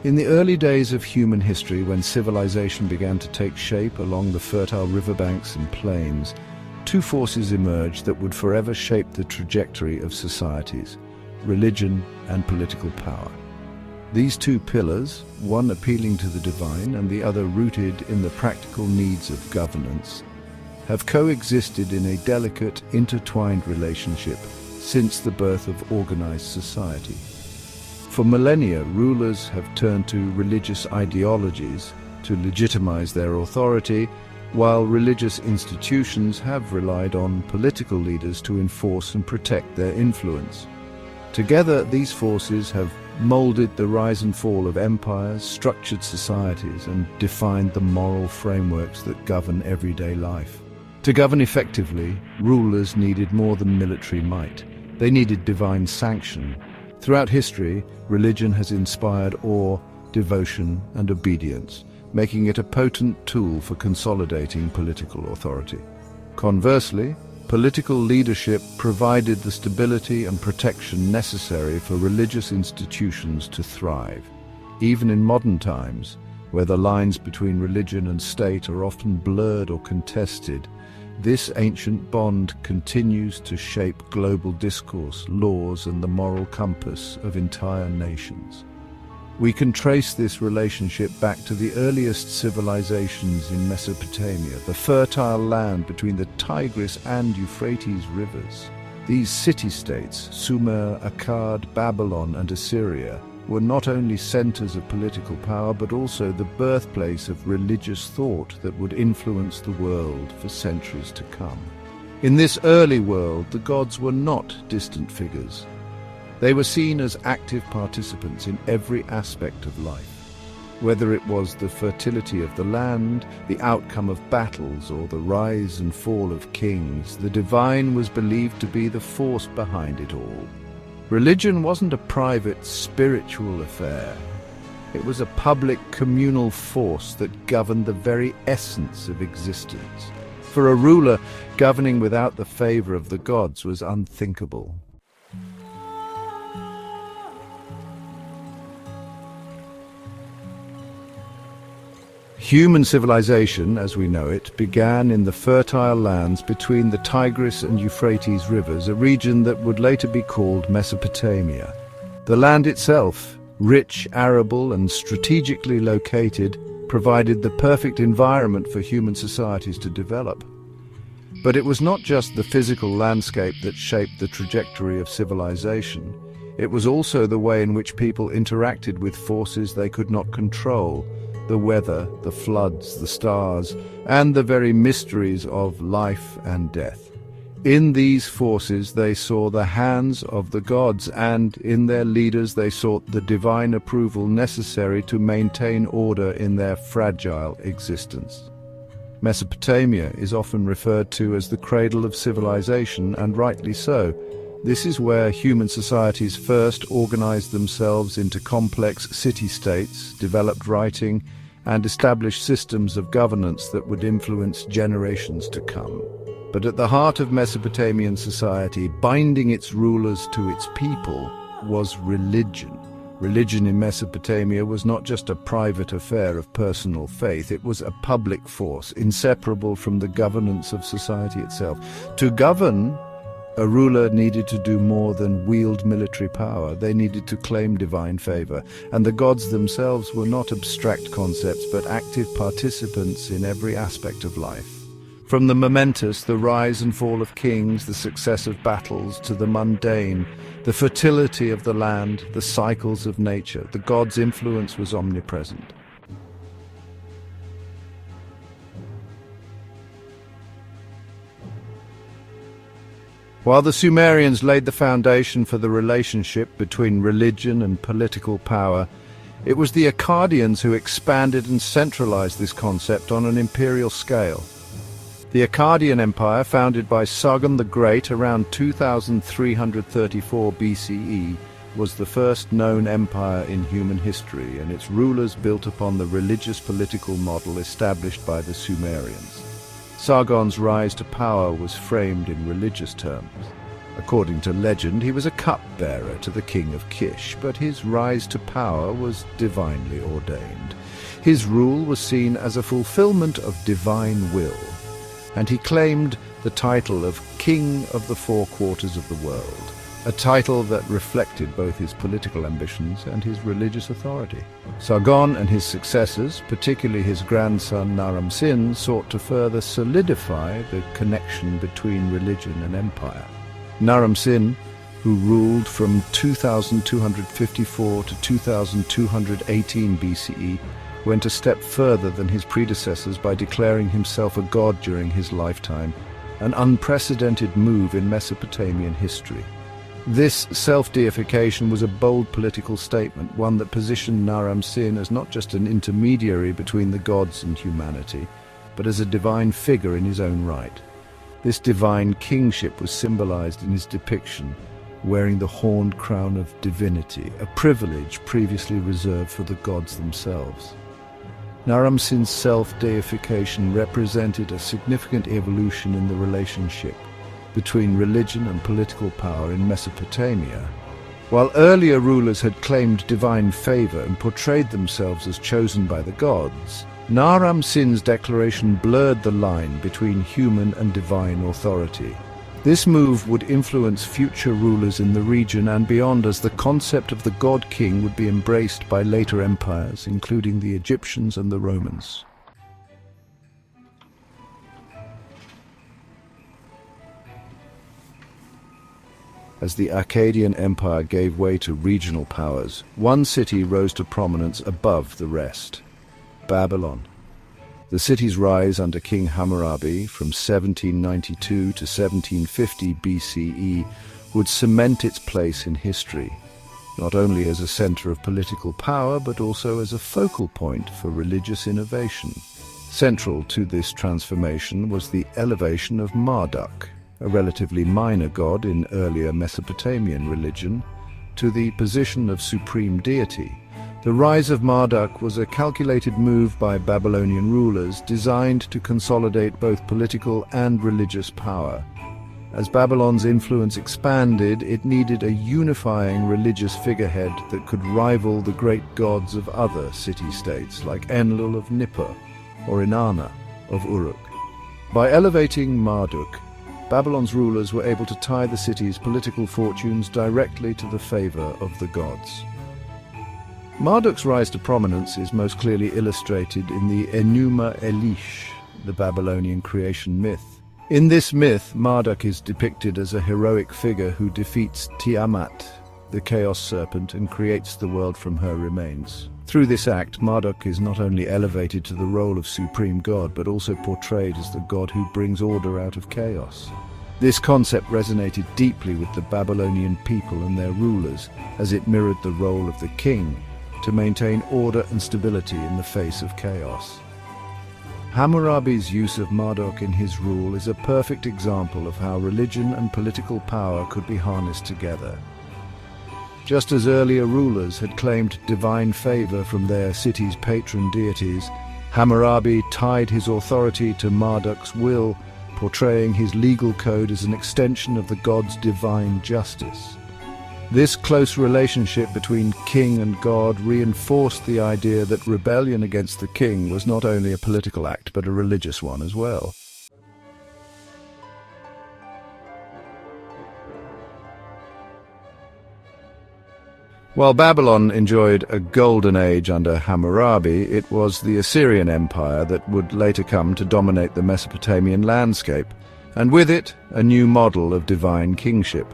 In the early days of human history, when civilization began to take shape along the fertile riverbanks and plains, two forces emerged that would forever shape the trajectory of societies: religion and political power. These two pillars, one appealing to the divine and the other rooted in the practical needs of governance, have coexisted in a delicate, intertwined relationship since the birth of organized society. For millennia, rulers have turned to religious ideologies to legitimize their authority, while religious institutions have relied on political leaders to enforce and protect their influence. Together, these forces have molded the rise and fall of empires, structured societies, and defined the moral frameworks that govern everyday life. To govern effectively, rulers needed more than military might. They needed divine sanction. Throughout history, religion has inspired awe, devotion, and obedience, making it a potent tool for consolidating political authority. Conversely, political leadership provided the stability and protection necessary for religious institutions to thrive. Even in modern times, where the lines between religion and state are often blurred or contested, this ancient bond continues to shape global discourse, laws, and the moral compass of entire nations. We can trace this relationship back to the earliest civilizations in Mesopotamia, the fertile land between the Tigris and Euphrates rivers. These city-states, Sumer, Akkad, Babylon, and Assyria, were not only centers of political power but also the birthplace of religious thought that would influence the world for centuries to come. In this early world, the gods were not distant figures. They were seen as active participants in every aspect of life. Whether it was the fertility of the land, the outcome of battles, or the rise and fall of kings, the divine was believed to be the force behind it all. Religion wasn't a private, spiritual affair. It was a public, communal force that governed the very essence of existence. For a ruler, governing without the favor of the gods was unthinkable. Human civilization, as we know it, began in the fertile lands between the Tigris and Euphrates rivers, a region that would later be called Mesopotamia. The land itself, rich, arable, and strategically located, provided the perfect environment for human societies to develop. But it was not just the physical landscape that shaped the trajectory of civilization. It was also the way in which people interacted with forces they could not control: the weather, the floods, the stars, and the very mysteries of life and death. In these forces they saw the hands of the gods, and in their leaders they sought the divine approval necessary to maintain order in their fragile existence. Mesopotamia is often referred to as the cradle of civilization, and rightly so. This is where human societies first organized themselves into complex city-states, developed writing, and established systems of governance that would influence generations to come. But at the heart of Mesopotamian society, binding its rulers to its people, was religion. Religion in Mesopotamia was not just a private affair of personal faith, it was a public force, inseparable from the governance of society itself. To govern, a ruler needed to do more than wield military power. They needed to claim divine favor, and the gods themselves were not abstract concepts but active participants in every aspect of life. From the momentous, the rise and fall of kings, the success of battles, to the mundane, the fertility of the land, the cycles of nature, the gods' influence was omnipresent. While the Sumerians laid the foundation for the relationship between religion and political power, it was the Akkadians who expanded and centralized this concept on an imperial scale. The Akkadian Empire, founded by Sargon the Great around 2334 BCE, was the first known empire in human history, and its rulers built upon the religious political model established by the Sumerians. Sargon's rise to power was framed in religious terms. According to legend, he was a cupbearer to the king of Kish, but his rise to power was divinely ordained. His rule was seen as a fulfillment of divine will, and he claimed the title of King of the Four Quarters of the World, a title that reflected both his political ambitions and his religious authority. Sargon and his successors, particularly his grandson Naram-Sin, sought to further solidify the connection between religion and empire. Naram-Sin, who ruled from 2254 to 2218 BCE, went a step further than his predecessors by declaring himself a god during his lifetime, an unprecedented move in Mesopotamian history. This self-deification was a bold political statement, one that positioned Naram-Sin as not just an intermediary between the gods and humanity, but as a divine figure in his own right. This divine kingship was symbolized in his depiction, wearing the horned crown of divinity, a privilege previously reserved for the gods themselves. Naram-Sin's self-deification represented a significant evolution in the relationship between religion and political power in Mesopotamia. While earlier rulers had claimed divine favor and portrayed themselves as chosen by the gods, Naram-Sin's declaration blurred the line between human and divine authority. This move would influence future rulers in the region and beyond, as the concept of the god-king would be embraced by later empires, including the Egyptians and the Romans. As the Akkadian Empire gave way to regional powers, one city rose to prominence above the rest: Babylon. The city's rise under King Hammurabi from 1792 to 1750 BCE would cement its place in history, not only as a center of political power but also as a focal point for religious innovation. Central to this transformation was the elevation of Marduk, a relatively minor god in earlier Mesopotamian religion, to the position of supreme deity. The rise of Marduk was a calculated move by Babylonian rulers designed to consolidate both political and religious power. As Babylon's influence expanded, it needed a unifying religious figurehead that could rival the great gods of other city-states like Enlil of Nippur or Inanna of Uruk. By elevating Marduk, Babylon's rulers were able to tie the city's political fortunes directly to the favor of the gods. Marduk's rise to prominence is most clearly illustrated in the Enuma Elish, the Babylonian creation myth. In this myth, Marduk is depicted as a heroic figure who defeats Tiamat, the chaos serpent, and creates the world from her remains. Through this act, Marduk is not only elevated to the role of supreme god, but also portrayed as the god who brings order out of chaos. This concept resonated deeply with the Babylonian people and their rulers, as it mirrored the role of the king to maintain order and stability in the face of chaos. Hammurabi's use of Marduk in his rule is a perfect example of how religion and political power could be harnessed together. Just as earlier rulers had claimed divine favor from their city's patron deities, Hammurabi tied his authority to Marduk's will, portraying his legal code as an extension of the god's divine justice. This close relationship between king and god reinforced the idea that rebellion against the king was not only a political act but a religious one as well. While Babylon enjoyed a golden age under Hammurabi, it was the Assyrian Empire that would later come to dominate the Mesopotamian landscape, and with it, a new model of divine kingship.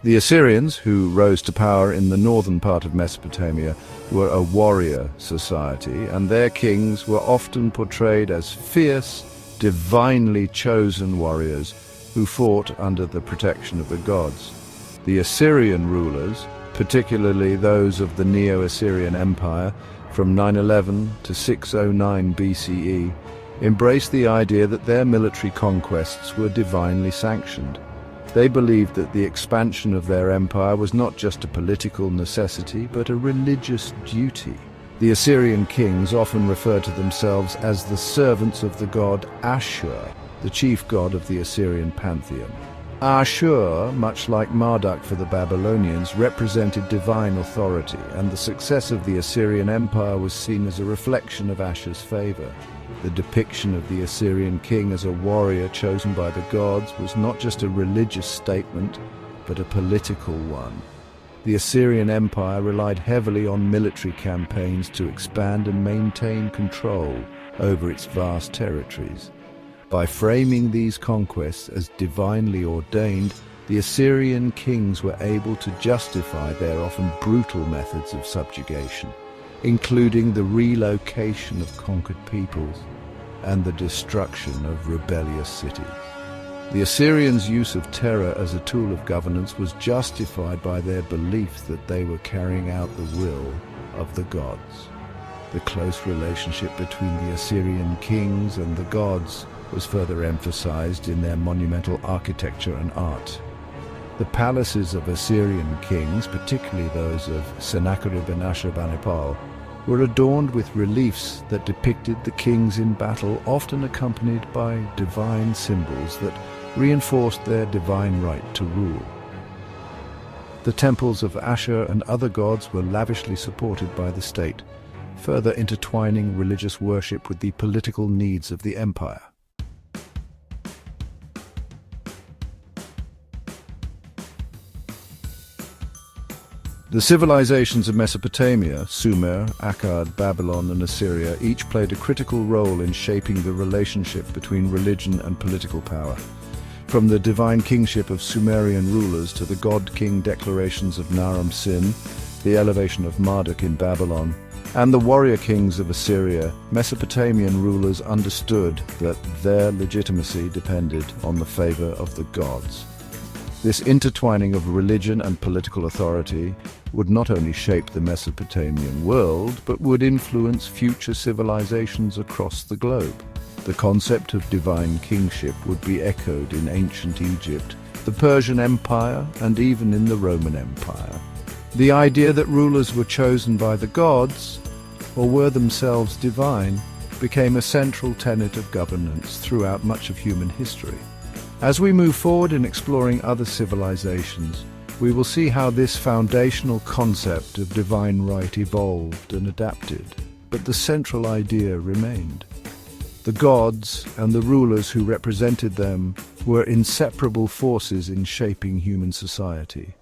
The Assyrians, who rose to power in the northern part of Mesopotamia, were a warrior society, and their kings were often portrayed as fierce, divinely chosen warriors who fought under the protection of the gods. The Assyrian rulers, particularly those of the Neo-Assyrian Empire from 911 to 609 BCE, embraced the idea that their military conquests were divinely sanctioned. They believed that the expansion of their empire was not just a political necessity, but a religious duty. The Assyrian kings often referred to themselves as the servants of the god Ashur, the chief god of the Assyrian pantheon. Ashur, much like Marduk for the Babylonians, represented divine authority, and the success of the Assyrian Empire was seen as a reflection of Ashur's favor. The depiction of the Assyrian king as a warrior chosen by the gods was not just a religious statement, but a political one. The Assyrian Empire relied heavily on military campaigns to expand and maintain control over its vast territories. By framing these conquests as divinely ordained, the Assyrian kings were able to justify their often brutal methods of subjugation, including the relocation of conquered peoples and the destruction of rebellious cities. The Assyrians' use of terror as a tool of governance was justified by their belief that they were carrying out the will of the gods. The close relationship between the Assyrian kings and the gods was further emphasized in their monumental architecture and art. The palaces of Assyrian kings, particularly those of Sennacherib and Ashurbanipal, were adorned with reliefs that depicted the kings in battle, often accompanied by divine symbols that reinforced their divine right to rule. The temples of Ashur and other gods were lavishly supported by the state, further intertwining religious worship with the political needs of the empire. The civilizations of Mesopotamia, Sumer, Akkad, Babylon, and Assyria each played a critical role in shaping the relationship between religion and political power. From the divine kingship of Sumerian rulers to the god-king declarations of Naram-Sin, the elevation of Marduk in Babylon, and the warrior kings of Assyria, Mesopotamian rulers understood that their legitimacy depended on the favor of the gods. This intertwining of religion and political authority would not only shape the Mesopotamian world, but would influence future civilizations across the globe. The concept of divine kingship would be echoed in ancient Egypt, the Persian Empire, and even in the Roman Empire. The idea that rulers were chosen by the gods, or were themselves divine, became a central tenet of governance throughout much of human history. As we move forward in exploring other civilizations, we will see how this foundational concept of divine right evolved and adapted, but the central idea remained. The gods and the rulers who represented them were inseparable forces in shaping human society.